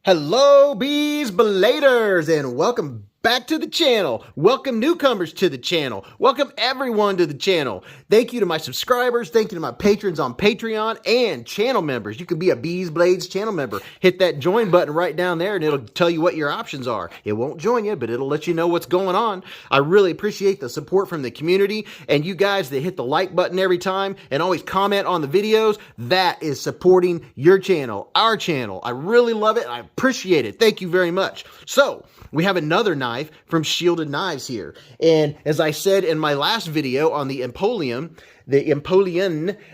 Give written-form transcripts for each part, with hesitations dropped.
Hello, bees belaters, and welcome back to the channel. Welcome newcomers to the channel. Welcome everyone to the channel. Thank you to my subscribers. Thank you to my patrons on Patreon and channel members. You can be a Bees Blades channel member. Hit that join button right down there and it'll tell you what your options are. It won't join you, but it'll let you know what's going on. I really appreciate the support from the community and you guys that hit the like button every time and always comment on the videos. That is supporting your channel, our channel. I really love it. I appreciate it. Thank you very much. So, we have another knife from Shielded Knives here. And as I said in my last video on the Empoleon,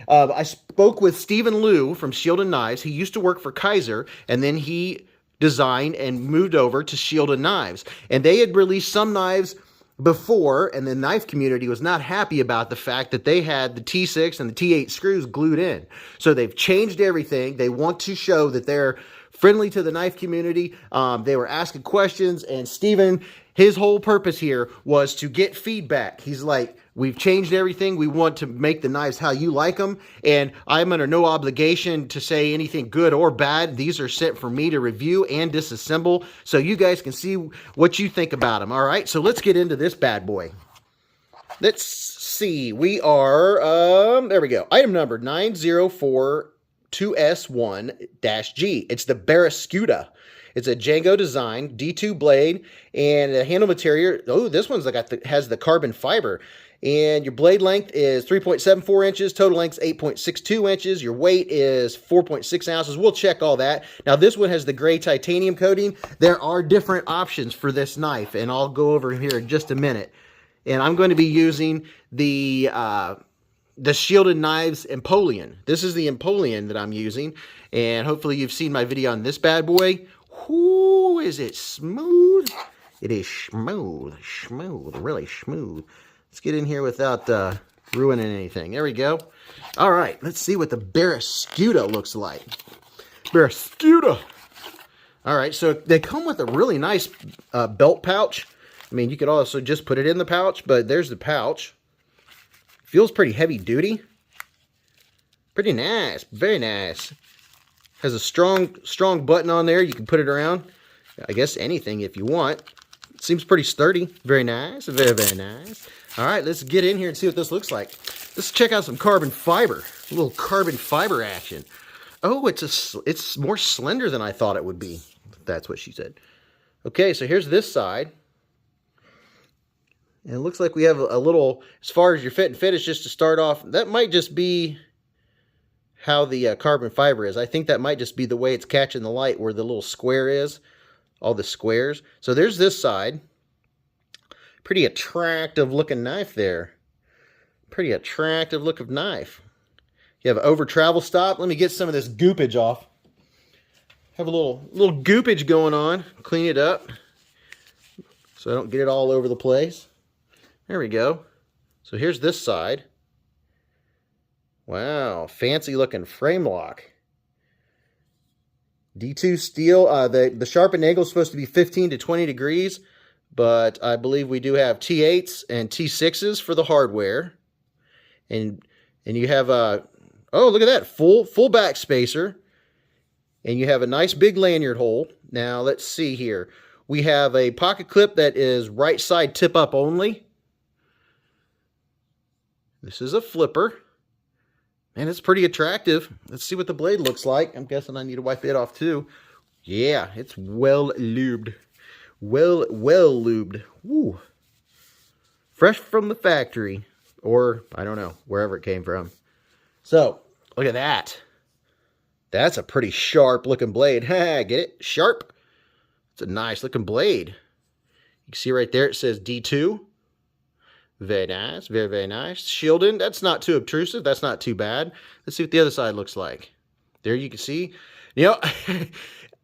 I spoke with Stephen Liu from Shielded Knives. He used to work for Kizer, and then he designed and moved over to Shielded Knives. And they had released some knives before, and the knife community was not happy about the fact that they had the T6 and the T8 screws glued in. So they've changed everything. They want to show that they're friendly to the knife community. They were asking questions, and Steven, his whole purpose here was to get feedback. He's like, we've changed everything. We want to make the knives how you like them, and I'm under no obligation to say anything good or bad. These are sent for me to review and disassemble, so you guys can see what you think about them. All right, so let's get into this bad boy. Let's see. We are, there we go. Item number 904. 2S1-G. It's the Barraskewda. It's a Django design, D2 blade, and a handle material. Oh, this one's has the carbon fiber. And your blade length is 3.74 inches. Total length is 8.62 inches. Your weight is 4.6 ounces. We'll check all that. Now, this one has the gray titanium coating. There are different options for this knife, and I'll go over here in just a minute. And I'm going to be using the Shielded Knives Empoleon. This is the Empoleon that I'm using, and hopefully you've seen my video on this bad boy. Whoo, is it smooth? It is smooth, really smooth. Let's get in here without ruining anything. There we go. All right, let's see what the Barraskewda looks like. Barraskewda. All right, so they come with a really nice belt pouch. I mean, you could also just put it in the pouch, but there's the pouch. Feels pretty heavy duty. Pretty nice. Very nice. Has a strong button on there. You can put it around, I guess, anything if you want. Seems pretty sturdy. Very nice. Very, very nice. All right, let's get in here and see what this looks like. Let's check out some carbon fiber. A little carbon fiber action. Oh, it's more slender than I thought it would be. That's what she said. Okay, so here's this side. And it looks like we have a little, as far as your fit and finish, just to start off, that might just be how the carbon fiber is. I think that might just be the way it's catching the light, where the little square is, all the squares. So there's this side. Pretty attractive looking knife there. Pretty attractive looking knife. You have an over travel stop. Let me get some of this goopage off. Have a little goopage going on. Clean it up so I don't get it all over the place. There we go. So here's this side. Wow, fancy looking frame lock. D2 steel. The sharpened angle is supposed to be 15 to 20 degrees, but I believe we do have T8s and T6s for the hardware. And you have oh, look at that, full back spacer. And you have a nice big lanyard hole. Now let's see here. We have a pocket clip that is right side tip up only. This is a flipper. And it's pretty attractive. Let's see what the blade looks like. I'm guessing I need to wipe it off too. Yeah, it's well lubed. Well lubed. Woo. Fresh from the factory. Or, I don't know, wherever it came from. So, look at that. That's a pretty sharp looking blade. Ha, get it? Sharp. It's a nice looking blade. You can see right there it says D2. Very nice. Very, very nice. Shielded. That's not too obtrusive. That's not too bad. Let's see what the other side looks like. There you can see. You know,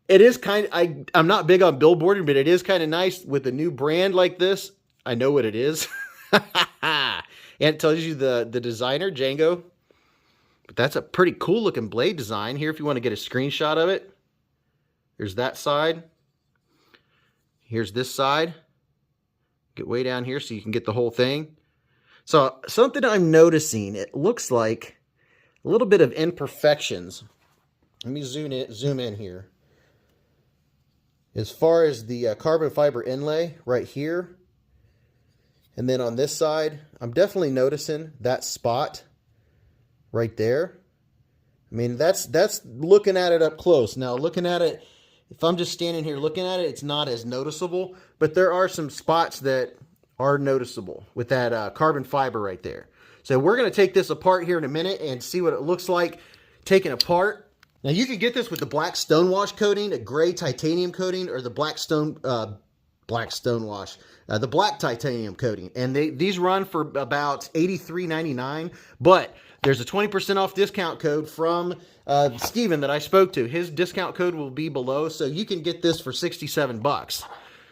it is kind of, I'm not big on billboarding, but it is kind of nice with a new brand like this. I know what it is. And it tells you the designer, Django. But that's a pretty cool looking blade design. Here, if you want to get a screenshot of it. There's that side. Here's this side. Get way down here so you can get the whole thing. So something I'm noticing, it looks like a little bit of imperfections. Let me zoom in here. As far as the carbon fiber inlay right here, and then on this side, I'm definitely noticing that spot right there. I mean, that's looking at it up close. Now, looking at it, if I'm just standing here looking at it, it's not as noticeable, but there are some spots that are noticeable with that carbon fiber right there. So we're going to take this apart here in a minute and see what it looks like taken apart. Now, you can get this with the black stonewash coating, a gray titanium coating, or the black stonewash, the black titanium coating. And these run for about $83.99, but there's a 20% off discount code from Steven that I spoke to. His discount code will be below, so you can get this for 67 bucks.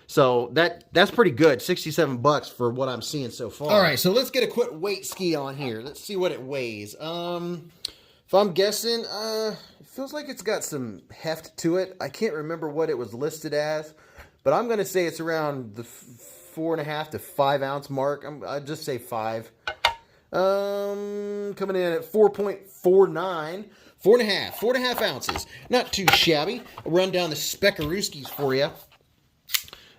So that's pretty good, 67 bucks for what I'm seeing so far. All right, so let's get a quick weight ski on here. Let's see what it weighs. If I'm guessing, it feels like it's got some heft to it. I can't remember what it was listed as, but I'm going to say it's around the 4.5 to 5 ounce mark. I'd just say 5. Coming in at 4.49, 4.5 ounces. Not too shabby. I'll run down the Speckarooskies for you.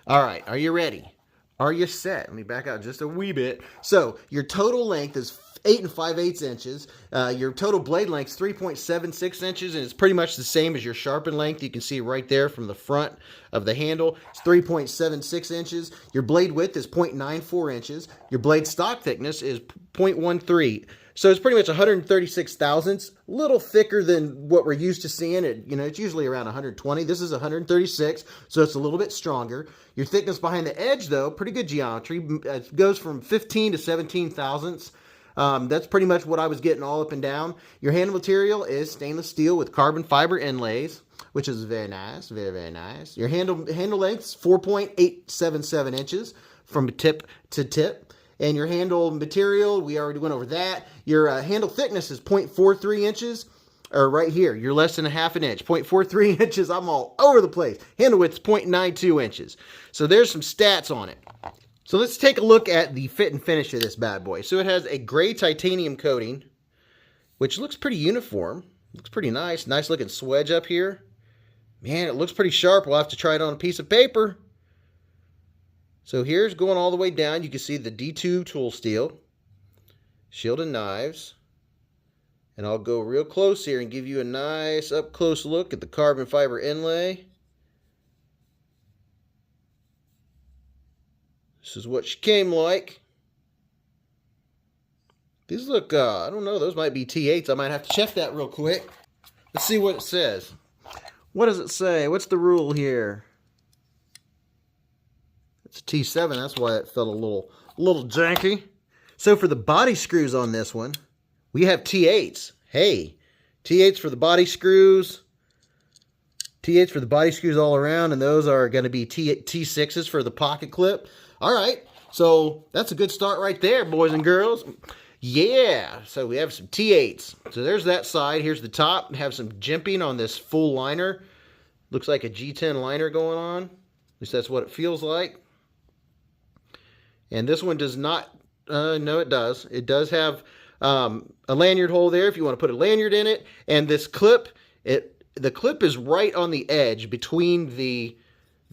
All right, are you ready? Are you set? Let me back out just a wee bit. So your total length is 8 5/8 inches. Your total blade length is 3.76 inches, and it's pretty much the same as your sharpened length. You can see right there from the front of the handle. It's 3.76 inches. Your blade width is 0.94 inches. Your blade stock thickness is 0.13. So it's pretty much 136 thousandths, a little thicker than what we're used to seeing. It's usually around 120. This is 136, so it's a little bit stronger. Your thickness behind the edge, though, pretty good geometry. It goes from 15 to 17 thousandths. That's pretty much what I was getting all up and down. Your handle material is stainless steel with carbon fiber inlays, which is very nice, very, very nice. Your handle length is 4.877 inches from tip to tip. And your handle material, we already went over that. Your handle thickness is 0.43 inches, or right here, you're less than a half an inch. 0.43 inches, I'm all over the place. Handle width is 0.92 inches. So there's some stats on it. So let's take a look at the fit and finish of this bad boy. So it has a gray titanium coating, which looks pretty uniform. Looks pretty nice. Nice looking swedge up here. Man, it looks pretty sharp. We'll have to try it on a piece of paper. So here's going all the way down. You can see the D2 tool steel, shield and knives. And I'll go real close here and give you a nice up close look at the carbon fiber inlay. This is what she came like. These look, I don't know, those might be T8s. I might have to check that real quick. Let's see what it says. What does it say? What's the rule here? It's a T7, that's why it felt a little janky. So for the body screws on this one, we have T8s. Hey, T8s for the body screws. T8s for the body screws all around, and those are going to be T6s for the pocket clip. All right, so that's a good start right there, boys and girls. Yeah, so we have some T8s. So there's that side. Here's the top. Have some jimping on this full liner. Looks like a G10 liner going on. At least that's what it feels like. And this one does not, no it does. It does have a lanyard hole there if you want to put a lanyard in it. And this clip, the clip is right on the edge between the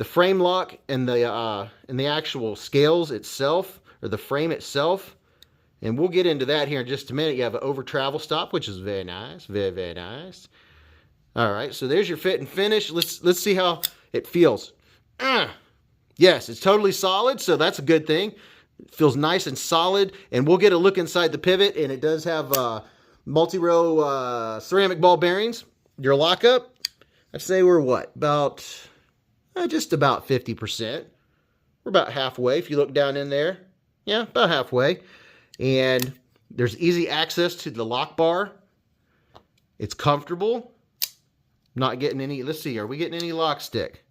frame lock and the actual scales itself, or the frame itself. And we'll get into that here in just a minute. You have an over travel stop, which is very nice, very, very nice. All right, so there's your fit and finish. Let's see how it feels. Yes, it's totally solid, so that's a good thing. It feels nice and solid, and we'll get a look inside the pivot, and it does have multi-row ceramic ball bearings. Your lockup, I'd say we're what? About, just about 50%. We're about halfway if you look down in there. Yeah, about halfway. And there's easy access to the lock bar. It's comfortable. Not getting any, let's see, are we getting any lock stick?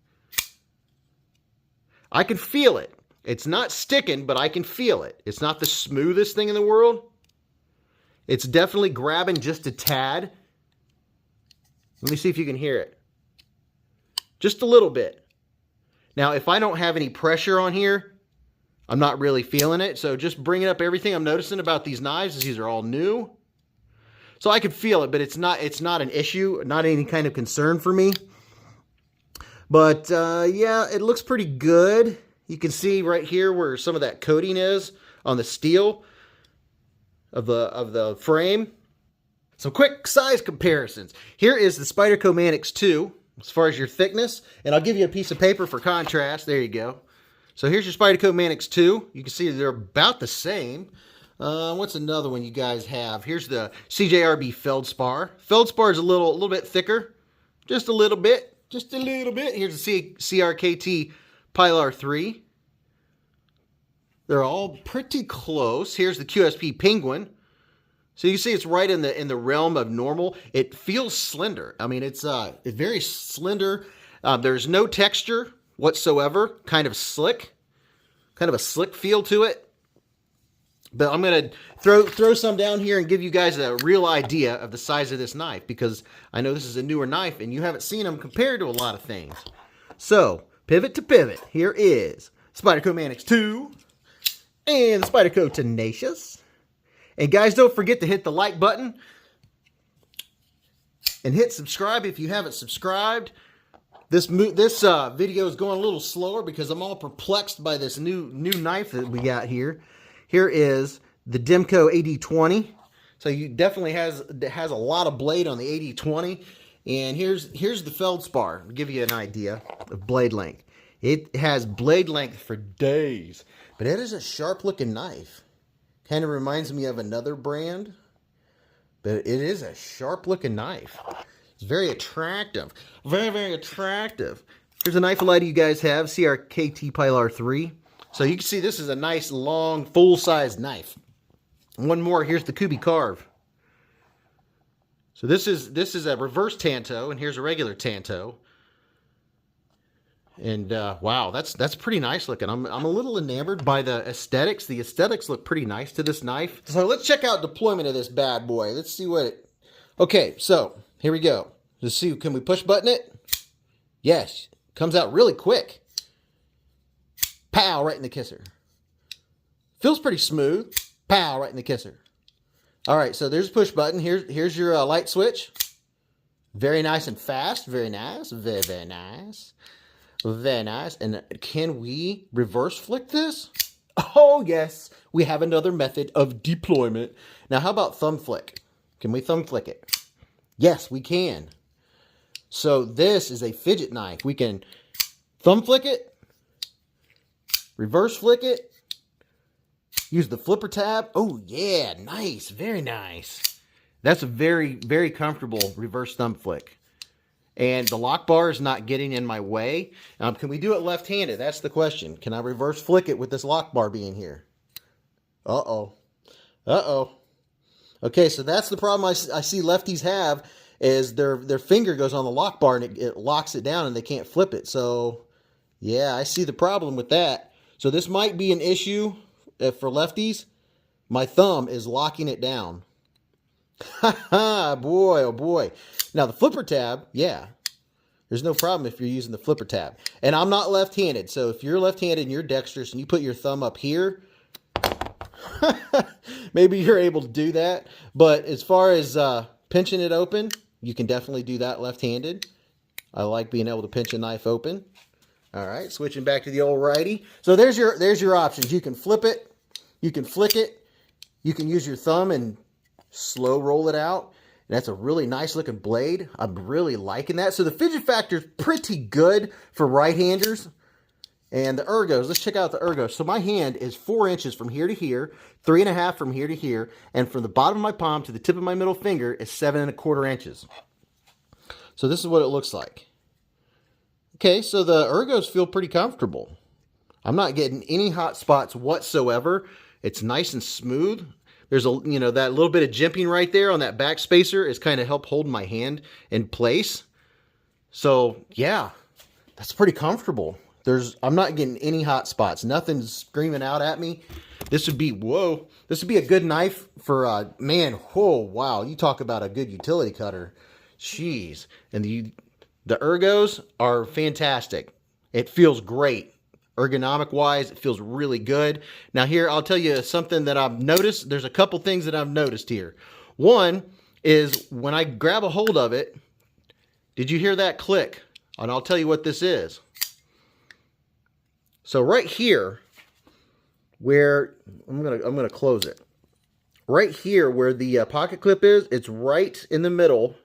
I can feel it. It's not sticking, but I can feel it. It's not the smoothest thing in the world. It's definitely grabbing just a tad. Let me see if you can hear it. Just a little bit. Now, if I don't have any pressure on here, I'm not really feeling it. So just bringing up everything I'm noticing about these knives is these are all new. So I can feel it, but it's not an issue, not any kind of concern for me. But yeah, it looks pretty good. You can see right here where some of that coating is on the steel of the frame. Some quick size comparisons. Here is the Spyderco Manix 2 as far as your thickness, and I'll give you a piece of paper for contrast. There you go. So here's your Spyderco Manix 2. You can see they're about the same. What's another one you guys have? Here's the CJRB Feldspar. Feldspar is a little bit thicker, just a little bit, just a little bit. Here's the CRKT Pilar 3. They're all pretty close. Here's the QSP Penguin. So you see it's right in the realm of normal. It feels slender. I mean, it's very slender. There's no texture whatsoever. Kind of a slick feel to it. But I'm gonna throw some down here and give you guys a real idea of the size of this knife, because I know this is a newer knife and you haven't seen them compared to a lot of things. So pivot to pivot. Here is Spyderco Manix 2 and the Spyderco Tenacious. And guys, don't forget to hit the like button and hit subscribe if you haven't subscribed. This video is going a little slower because I'm all perplexed by this new knife that we got here. Here is the Demko AD20. So you definitely has a lot of blade on the AD20. And here's the Feldspar to give you an idea of blade length. It has blade length for days, but it is a sharp looking knife. Kind of reminds me of another brand, but it is a sharp looking knife. It's very attractive. Very, very attractive. Here's a knife a lot of you guys have, CRKT Pilar 3. So you can see this is a nice, long, full-size knife. One more, here's the Kubi Carve. So this is a reverse Tanto, and here's a regular Tanto. And wow, that's pretty nice looking. I'm a little enamored by the aesthetics. The aesthetics look pretty nice to this knife. So let's check out deployment of this bad boy. Let's see what it... Okay, so here we go. Let's see, can we push button it? Yes, comes out really quick. Pow, right in the kisser. Feels pretty smooth. Pow, right in the kisser. All right, so there's a push button. Here's your light switch. Very nice and fast. Very nice. Very, very nice. Very nice. And can we reverse flick this? Oh, yes. We have another method of deployment. Now, how about thumb flick? Can we thumb flick it? Yes, we can. So this is a fidget knife. We can thumb flick it, reverse flick it, use the flipper tab. Oh, yeah. Nice. Very nice. That's a very, very comfortable reverse thumb flick. And the lock bar is not getting in my way. Can we do it left-handed? That's the question. Can I reverse flick it with this lock bar being here? Uh-oh. Uh-oh. Okay, so that's the problem I see lefties have, is their finger goes on the lock bar and it locks it down and they can't flip it. So, yeah, I see the problem with that. So this might be an issue for lefties. My thumb is locking it down. Ha ha, boy, oh boy. Now the flipper tab, yeah, there's no problem if you're using the flipper tab. And I'm not left-handed, so if you're left-handed and you're dexterous and you put your thumb up here, maybe you're able to do that. But as far as pinching it open, you can definitely do that left-handed. I like being able to pinch a knife open. All right, switching back to the old righty. So there's your options. You can flip it, you can flick it, you can use your thumb and slow roll it out. And that's a really nice looking blade. I'm really liking that. So the fidget factor is pretty good for right-handers. And the ergos, let's check out the ergos. So my hand is 4 inches from here to here, 3.5 from here to here, and from the bottom of my palm to the tip of my middle finger is 7.25 inches. So this is what it looks like. Okay, so the ergos feel pretty comfortable. I'm not getting any hot spots whatsoever. It's nice and smooth. There's that little bit of jimping right there on that back spacer is kind of help hold my hand in place. So yeah, that's pretty comfortable. I'm not getting any hot spots. Nothing's screaming out at me. This would be, whoa, this would be a good knife for, man, whoa, wow. You talk about a good utility cutter. Jeez. And the ergos are fantastic. It feels great. Ergonomic wise, it feels really good. Now here, I'll tell you something that I've noticed. There's a couple things that I've noticed here. One is when I grab a hold of it, did you hear that click And I'll tell you what this is. So right here, where I'm gonna close it. Right here where the pocket clip is, it's right in the middle.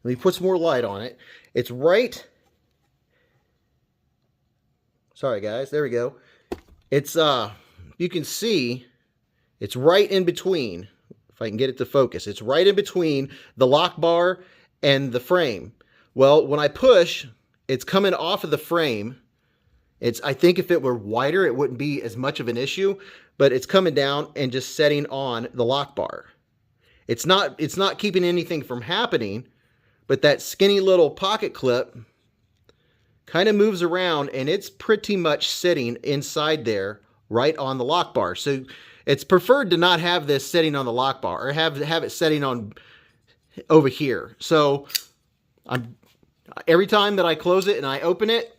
Let me put some more light on it. It's right. Sorry guys, there we go. It's you can see it's right in between. If I can get it to focus, it's right in between the lock bar and the frame. Well, when I push, it's coming off of the frame. I think if it were wider, it wouldn't be as much of an issue, but it's coming down and just setting on the lock bar. It's not keeping anything from happening, but that skinny little pocket clip kind of moves around and it's pretty much sitting inside there right on the lock bar. So it's preferred to not have this sitting on the lock bar or have it sitting on over here. So every time that I close it and I open it,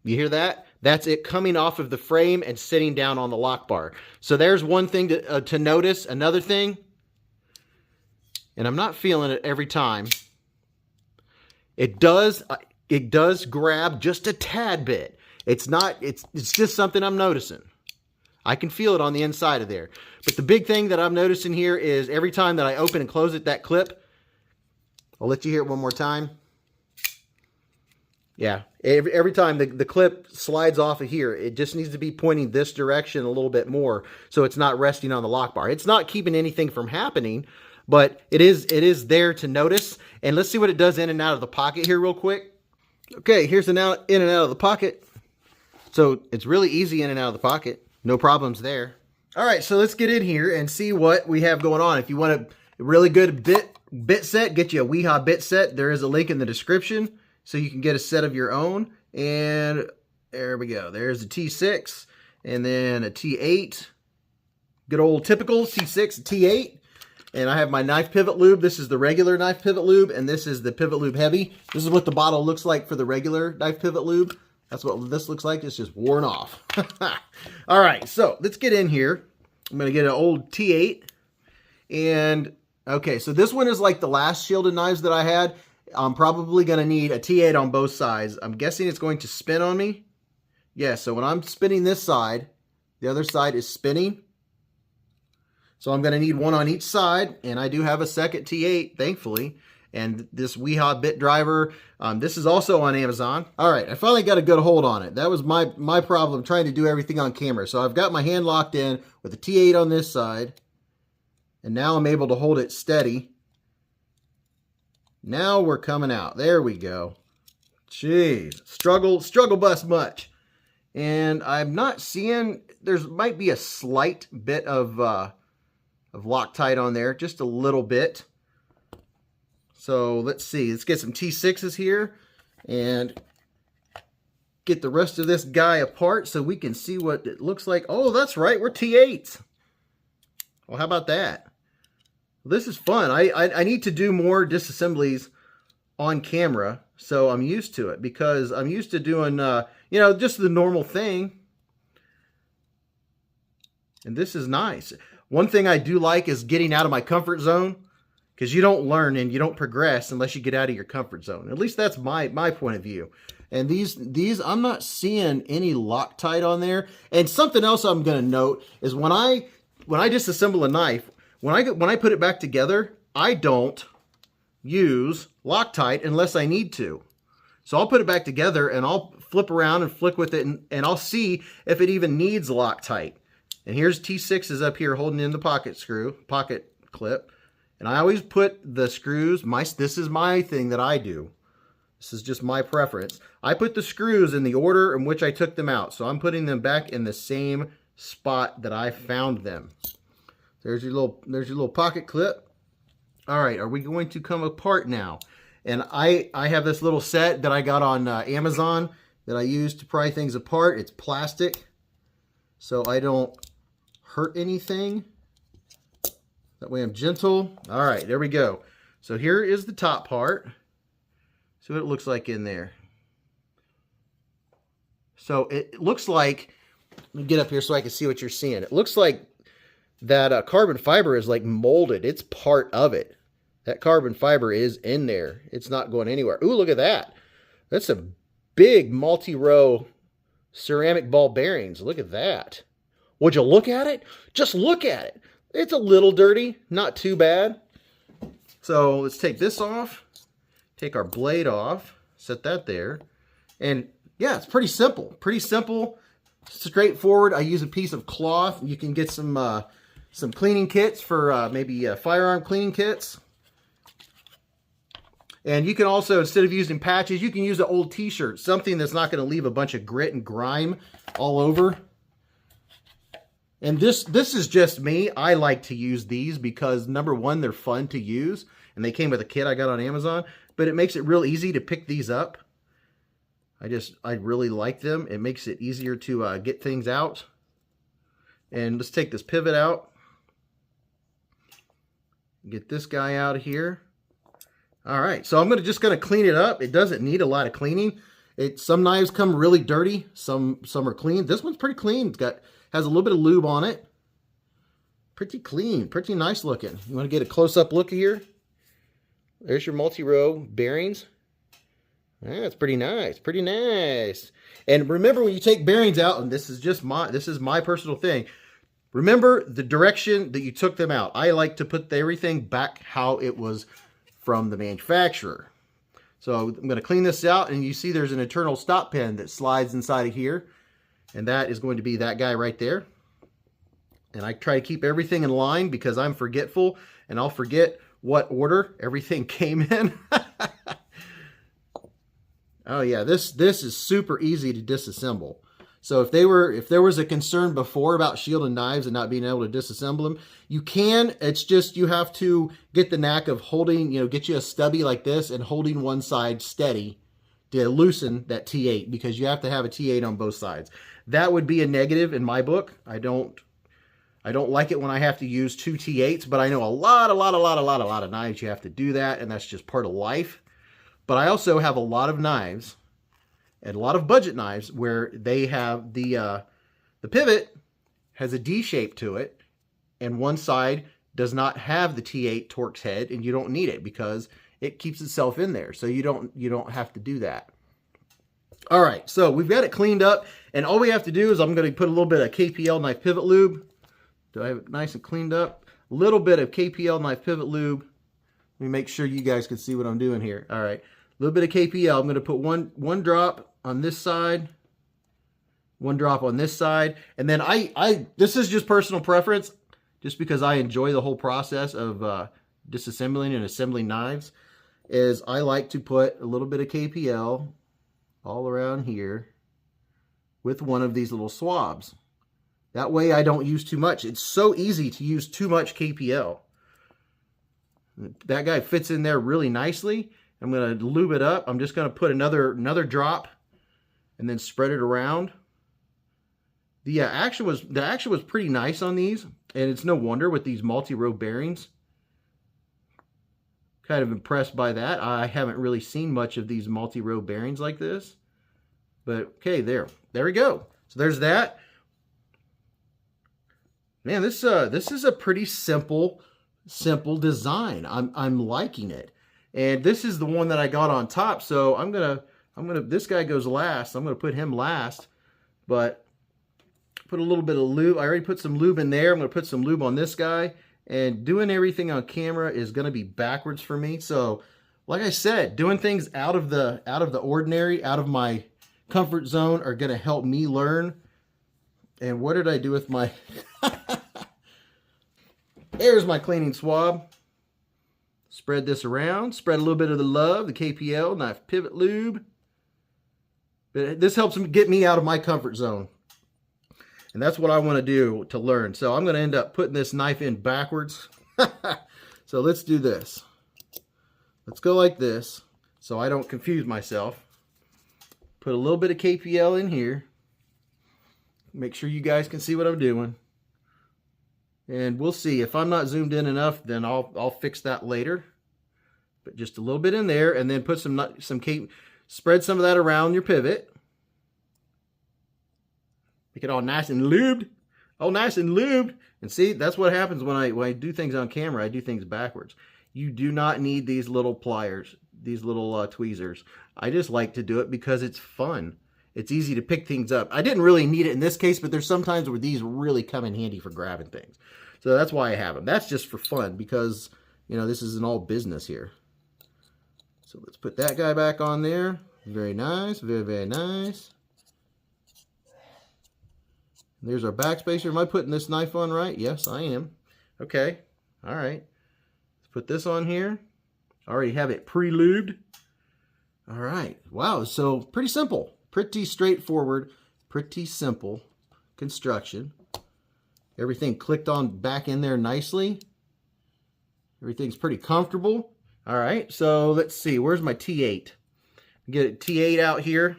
you hear that? That's it coming off of the frame and sitting down on the lock bar. So there's one thing to notice. Another thing, and I'm not feeling it every time, it does grab just a tad bit. It's just something I'm noticing. I can feel it on the inside of there. But the big thing that I'm noticing here is every time that I open and close it, that clip, I'll let you hear it one more time. Yeah, every time the clip slides off of here, it just needs to be pointing this direction a little bit more so it's not resting on the lock bar. It's not keeping anything from happening, but it is there to notice. And let's see what it does in and out of the pocket here real quick. Okay, here's in and out of the pocket. So it's really easy in and out of the pocket. No problems there. All right, so let's get in here and see what we have going on. If you want a really good bit set, get you a Wiha bit set. There is a link in the description, so you can get a set of your own. And there we go. There's a T6 and then a T8. Good old typical T6, T8. And I have my knife pivot lube. This is the regular knife pivot lube, and this is the pivot lube heavy. This is what the bottle looks like for the regular knife pivot lube. That's what this looks like. It's just worn off. All right, so let's get in here. I'm going to get an old T8. And, okay, so this one is like the last shielded knives that I had. I'm probably going to need a T8 on both sides. I'm guessing it's going to spin on me. Yeah, so when I'm spinning this side, the other side is spinning. So I'm going to need one on each side, and I do have a second T8, thankfully. And this Wiha bit driver, this is also on Amazon. All right, I finally got a good hold on it. That was my problem, trying to do everything on camera. So I've got my hand locked in with the T8 on this side, and now I'm able to hold it steady. Now we're coming out. There we go. Jeez, struggle bus much. And I'm not seeing, might be a slight bit of Loctite on there, just a little bit. So let's see, let's get some T6s here and get the rest of this guy apart so we can see what it looks like. Oh, that's right, we're T8s. Well, how about that? This is fun. I need to do more disassemblies on camera, so I'm used to it because I'm used to doing, you know, just the normal thing. And this is nice. One thing I do like is getting out of my comfort zone, because you don't learn and you don't progress unless you get out of your comfort zone. At least that's my point of view. And these I'm not seeing any Loctite on there. And something else I'm going to note is when I disassemble a knife, when I put it back together, I don't use Loctite unless I need to. So I'll put it back together and I'll flip around and flick with it and I'll see if it even needs Loctite. And here's T6 up here holding in the pocket clip. And I always put the screws, this is my thing that I do. This is just my preference. I put the screws in the order in which I took them out. So I'm putting them back in the same spot that I found them. There's your little pocket clip. All right, are we going to come apart now? And I have this little set that I got on Amazon that I use to pry things apart. It's plastic, so I don't hurt anything. That way I'm gentle. All right, there we go. So here is the top part. See what it looks like in there. So it looks like, let me get up here so I can see what you're seeing. It looks like that carbon fiber is like molded. It's part of it. That carbon fiber is in there. It's not going anywhere. Ooh, look at that. That's a big multi-row ceramic ball bearings. Look at that. Would you look at it? Just look at it. It's a little dirty, not too bad. So let's take this off, take our blade off, set that there. And yeah, it's pretty simple, straightforward. I use a piece of cloth. You can get some cleaning kits for maybe firearm cleaning kits. And you can also, instead of using patches, you can use an old t-shirt, something that's not going to leave a bunch of grit and grime all over. And this is just me. I like to use these because, number one, they're fun to use. And they came with a kit I got on Amazon. But it makes it real easy to pick these up. I really like them. It makes it easier to get things out. And let's take this pivot out. Get this guy out of here. All right, so I'm just gonna clean it up. It doesn't need a lot of cleaning. Some knives come really dirty. Some are clean. This one's pretty clean. Has a little bit of lube on it. Pretty clean, pretty nice looking. You want to get a close-up look here? There's your multi-row bearings. That's pretty nice, pretty nice. And remember, when you take bearings out, and this is my personal thing. Remember the direction that you took them out. I like to put everything back how it was from the manufacturer. So I'm going to clean this out, and you see there's an internal stop pin that slides inside of here, and that is going to be that guy right there. And I try to keep everything in line because I'm forgetful, and I'll forget what order everything came in. Oh yeah, this is super easy to disassemble. So if there was a concern before about shielding knives and not being able to disassemble them, you can. It's just you have to get the knack of holding, get you a stubby like this and holding one side steady to loosen that T8, because you have to have a T8 on both sides. That would be a negative in my book. I don't like it when I have to use two T8s, but I know a lot of knives you have to do that, and that's just part of life. But I also have a lot of knives, and a lot of budget knives, where they have the pivot has a D shape to it, and one side does not have the T8 Torx head, and you don't need it because it keeps itself in there. So you don't have to do that. All right, so we've got it cleaned up, and all we have to do is I'm going to put a little bit of KPL knife pivot lube. Do I have it nice and cleaned up? A little bit of KPL knife pivot lube. Let me make sure you guys can see what I'm doing here. All right, a little bit of KPL. I'm going to put one drop on this side, one drop on this side, and then this is just personal preference, just because I enjoy the whole process of disassembling and assembling knives, is I like to put a little bit of KPL all around here with one of these little swabs. That way I don't use too much. It's so easy to use too much KPL. That guy fits in there really nicely. I'm going to lube it up. I'm just going to put another drop and then spread it around. The action was pretty nice on these, and it's no wonder with these multi-row bearings. Kind of impressed by that. I haven't really seen much of these multi-row bearings like this. But okay, there we go. So there's that. Man, this is a pretty simple design. I'm liking it. And this is the one that I got on top. So I'm gonna this guy goes last. I'm gonna put him last, but put a little bit of lube. I already put some lube in there. I'm gonna put some lube on this guy. And doing everything on camera is gonna be backwards for me. So, like I said, doing things out of the ordinary, out of my comfort zone, are gonna help me learn. And what did I do with my? There's my cleaning swab. Spread this around. Spread a little bit of the love, the KPL knife pivot lube. This helps get me out of my comfort zone. And that's what I want to do to learn. So I'm going to end up putting this knife in backwards. So let's do this. Let's go like this so I don't confuse myself. Put a little bit of KPL in here. Make sure you guys can see what I'm doing. And we'll see. If I'm not zoomed in enough, then I'll fix that later. But just a little bit in there, and then put spread some of that around your pivot. Make it all nice and lubed. All nice and lubed. And see, that's what happens when I do things on camera. I do things backwards. You do not need these little pliers, these little tweezers. I just like to do it because it's fun. It's easy to pick things up. I didn't really need it in this case, but there's sometimes where these really come in handy for grabbing things. So that's why I have them. That's just for fun because, you know, this isn't all business here. So let's put that guy back on there. Very nice, very, very nice. There's our backspacer. Am I putting this knife on right? Yes, I am. Okay, all right. Let's put this on here. I already have it pre-lubed. All right, wow, so pretty simple. Pretty straightforward, pretty simple construction. Everything clicked on back in there nicely. Everything's pretty comfortable. All right, so let's see, where's my T8? Get a T8 out here.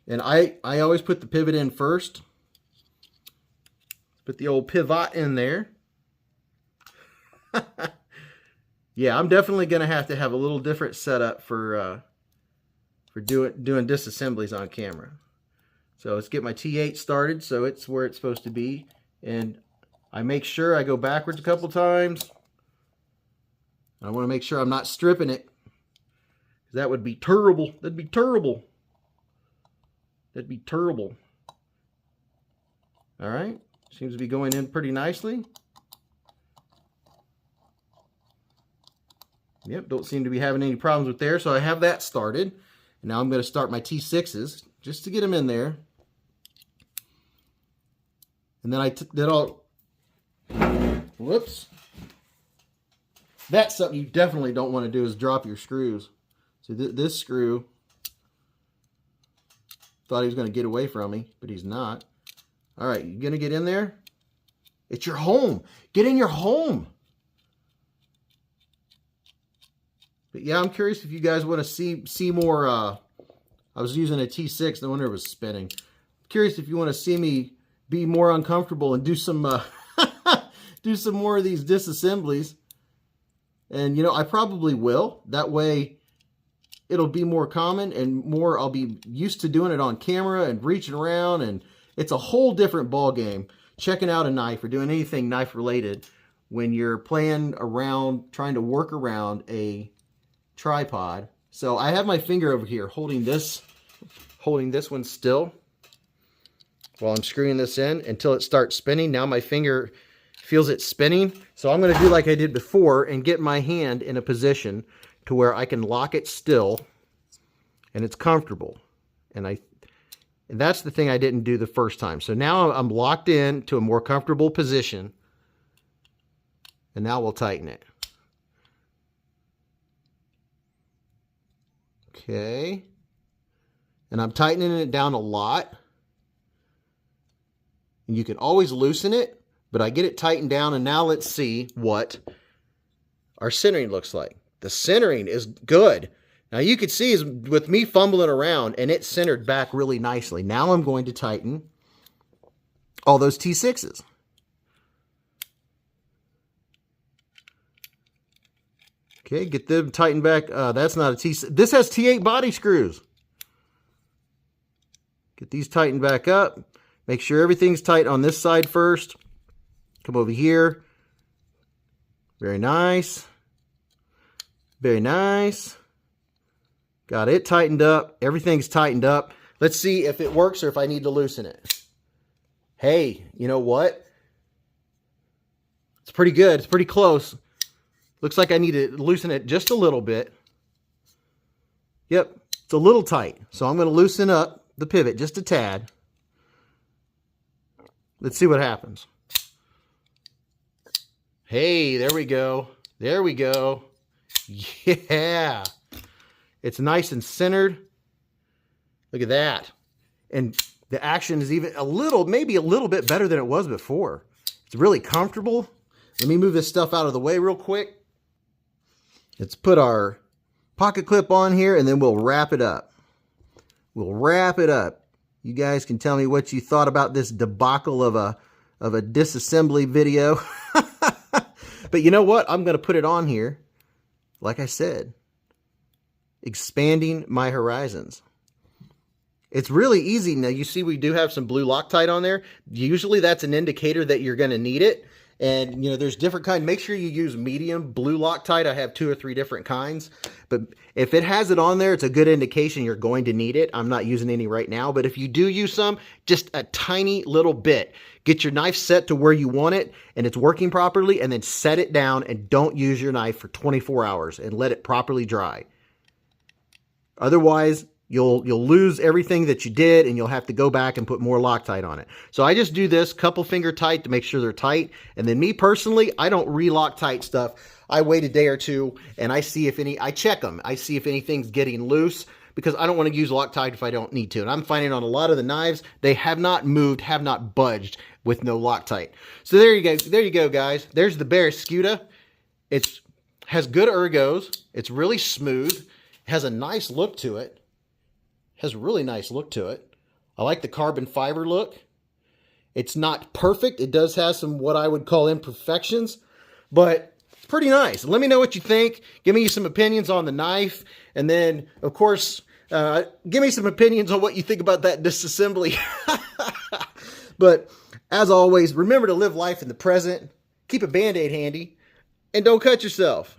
And I always put the pivot in first. Put the old pivot in there. Yeah, I'm definitely gonna have to have a little different setup for doing disassemblies on camera. So let's get my T8 started so it's where it's supposed to be. And I make sure I go backwards a couple times. I want to make sure I'm not stripping it. That would be terrible. That'd be terrible. That'd be terrible. All right. Seems to be going in pretty nicely. Yep, don't seem to be having any problems with there. So I have that started. And now I'm going to start my T6s just to get them in there. And then I'll, whoops. That's something you definitely don't want to do is drop your screws. So this screw, thought he was going to get away from me, but he's not. All right, you going to get in there? It's your home. Get in your home. But yeah, I'm curious if you guys want to see more. I was using a T6, no wonder it was spinning. Curious if you want to see me be more uncomfortable and do some do some more of these disassemblies. And you know, I probably will. That way it'll be more common and more I'll be used to doing it on camera and reaching around, and it's a whole different ball game checking out a knife or doing anything knife related when you're playing around trying to work around a tripod. So I have my finger over here holding this one still while I'm screwing this in until it starts spinning. Now my finger feels it spinning. So I'm going to do like I did before and get my hand in a position to where I can lock it still and it's comfortable. And that's the thing I didn't do the first time. So now I'm locked in to a more comfortable position. And now we'll tighten it. Okay. And I'm tightening it down a lot. And you can always loosen it, but I get it tightened down, and now let's see what our centering looks like. The centering is good. Now you can see is with me fumbling around, and it's centered back really nicely. Now I'm going to tighten all those T6s. Okay, get them tightened back. That's not a T6. This has T8 body screws. Get these tightened back up. Make sure everything's tight on this side first. Come over here. Very nice. Very nice. Got it tightened up. Everything's tightened up. Let's see if it works or if I need to loosen it. Hey, you know what? It's pretty good. It's pretty close. Looks like I need to loosen it just a little bit. Yep, it's a little tight. So I'm going to loosen up the pivot just a tad. Let's see what happens. Hey, there we go. There we go. Yeah. It's nice and centered. Look at that. And the action is even maybe a little bit better than it was before. It's really comfortable. Let me move this stuff out of the way real quick. Let's put our pocket clip on here and then we'll wrap it up. We'll wrap it up. You guys can tell me what you thought about this debacle of a disassembly video. But you know what? I'm going to put it on here. Like I said, expanding my horizons. It's really easy. Now you see we do have some blue Loctite on there. Usually that's an indicator that you're going to need it. And, you know, there's different kinds. Make sure you use medium blue Loctite. I have 2 or 3 different kinds. But if it has it on there, it's a good indication you're going to need it. I'm not using any right now. But if you do use some, just a tiny little bit. Get your knife set to where you want it and it's working properly. And then set it down and don't use your knife for 24 hours and let it properly dry. Otherwise, you'll lose everything that you did and you'll have to go back and put more Loctite on it. So I just do this couple finger tight to make sure they're tight. And then me personally, I don't re-Loctite stuff. I wait a day or two and I check them. I see if anything's getting loose because I don't want to use Loctite if I don't need to. And I'm finding on a lot of the knives, they have not moved, have not budged with no Loctite. So there you go. There you go, guys. There's the Barraskewda. It has good ergos. It's really smooth. It has a nice look to it. Has a really nice look to it. I like the carbon fiber look. It's not perfect. It does have some what I would call imperfections, but it's pretty nice. Let me know what you think. Give me some opinions on the knife. And then, of course, give me some opinions on what you think about that disassembly. But as always, remember to live life in the present. Keep a Band-Aid handy. And don't cut yourself.